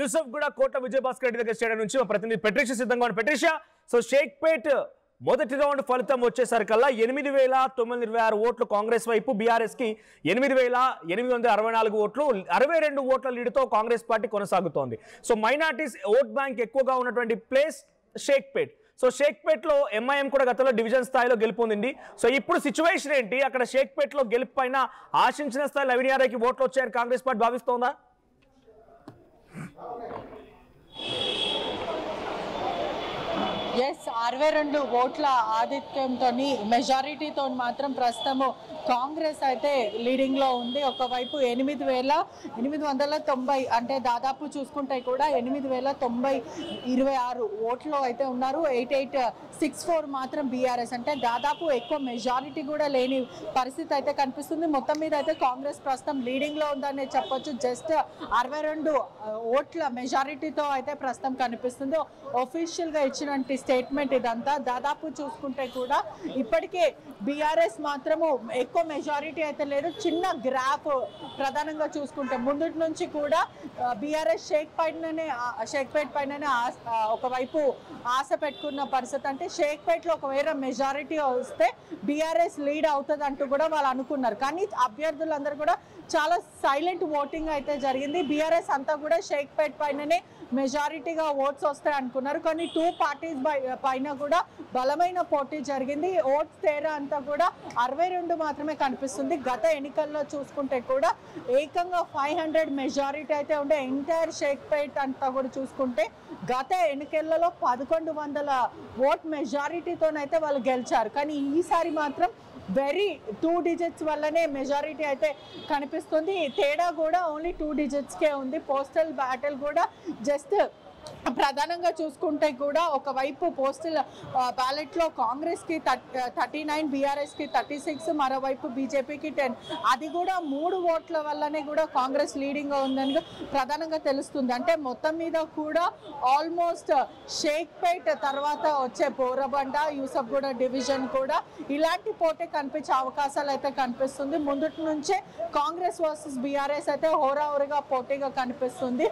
యూసఫ్ కూడా కోట విజయభాస్కర్ రెడ్డి దగ్గర స్టేడియం నుంచి మా ప్రతినిధి పెట్రిషియా సిద్ధంగా ఉన్న పెట్రిషియా. సో షేక్పేట్ మొదటి రౌండ్ ఫలితం వచ్చేసరికల్లా 8,926 ఓట్లు కాంగ్రెస్ వైపు, బీఆర్ఎస్ కి 8,864 ఓట్లు, 62 ఓట్ల లీడ్తో కాంగ్రెస్ పార్టీ కొనసాగుతోంది. సో మైనార్టీస్ ఓట్ బ్యాంక్ ఎక్కువగా ఉన్నటువంటి ప్లేస్ షేక్పేట్. సో షేక్పేట్ లో ఎంఐఎం కూడా గతంలో డివిజన్ స్థాయిలో గెలుపొందింది. సో ఇప్పుడు సిచ్యువేషన్ ఏంటి? అక్కడ షేక్పేట్ లో గెలుపు పైన ఆశించిన స్థాయిలో అవినియారాకి ఓట్లు వచ్చాయని కాంగ్రెస్ పార్టీ భావిస్తోందా? ఎస్, 62 ఓట్ల ఆధిక్యంతో మెజారిటీతో మాత్రం ప్రస్తుతము కాంగ్రెస్ అయితే లీడింగ్లో ఉంది. ఒకవైపు 8,890 అంటే దాదాపు చూసుకుంటే కూడా 8,926 ఓట్లు అయితే ఉన్నారు. 8864 మాత్రం బీఆర్ఎస్, అంటే దాదాపు ఎక్కువ మెజారిటీ కూడా లేని పరిస్థితి అయితే కనిపిస్తుంది. మొత్తం మీద అయితే కాంగ్రెస్ ప్రస్తుతం లీడింగ్లో ఉందని చెప్పొచ్చు. జస్ట్ 62 ఓట్ల మెజారిటీతో అయితే ప్రస్తుతం కనిపిస్తుంది. ఒఫీషియల్గా ఇచ్చినటువంటి స్టేట్మెంట్ ఇదంతా. దాదాపు చూసుకుంటే కూడా ఇప్పటికే బీఆర్ఎస్ మాత్రము ఎక్కువ మెజారిటీ అయితే లేదు. చిన్న గ్రాఫ్ ప్రధానంగా చూసుకుంటే ముందు నుంచి కూడా బీఆర్ఎస్ షేక్పేట్ పైననే ఒకవైపు ఆశ పెట్టుకున్న పరిస్థితి. అంటే షేక్పేట్లో ఒకవేళ మెజారిటీ వస్తే బీఆర్ఎస్ లీడ్ అవుతుంది అంటూ కూడా వాళ్ళు అనుకున్నారు. కానీ అభ్యర్థులందరూ కూడా చాలా సైలెంట్ ఓటింగ్ అయితే జరిగింది. బీఆర్ఎస్ అంతా కూడా షేక్పేట్ పైననే మెజారిటీగా ఓట్స్ వస్తాయి అనుకున్నారు. కానీ 2 పార్టీస్ పైన కూడా బలమైన పోటీ జరిగింది. ఓట్స్ తేడా అంతా కూడా 62 మాత్రమే కనిపిస్తుంది. గత ఎన్నికల్లో చూసుకుంటే కూడా ఏకంగా 500 మెజారిటీ అయితే ఉండే. ఎంటైర్ షేక్పేట్ అంతా కూడా చూసుకుంటే గత ఎన్నికలలో 1100 ఓట్ మెజారిటీతోనైతే వాళ్ళు గెలిచారు. కానీ ఈసారి మాత్రం వెరీ 2 డిజిట్స్ వల్లనే మెజారిటీ అయితే కనిపిస్తుంది. తేడా కూడా ఓన్లీ 2 డిజిట్స్కే ఉంది. పోస్టల్ బ్యాటిల్ కూడా జస్ట్ ప్రధానంగా చూసుకుంటే కూడా ఒకవైపు పోస్టల్ బ్యాలెట్లో కాంగ్రెస్కి 39, బీఆర్ఎస్కి 36, మరోవైపు బీజేపీకి 10. అది కూడా 3 ఓట్ల వల్లనే కూడా కాంగ్రెస్ లీడింగ్గా ఉందని ప్రధానంగా తెలుస్తుంది. అంటే మొత్తం మీద కూడా ఆల్మోస్ట్ షేక్పేట్ తర్వాత వచ్చే బోరబండ, యూసఫ్గూడ డివిజన్ కూడా ఇలాంటి పోటీ కనిపించే అవకాశాలు అయితే కనిపిస్తుంది. ముందు నుంచే కాంగ్రెస్ వర్సెస్ బీఆర్ఎస్ అయితే హోరాహోరీగా పోటీగా కనిపిస్తుంది.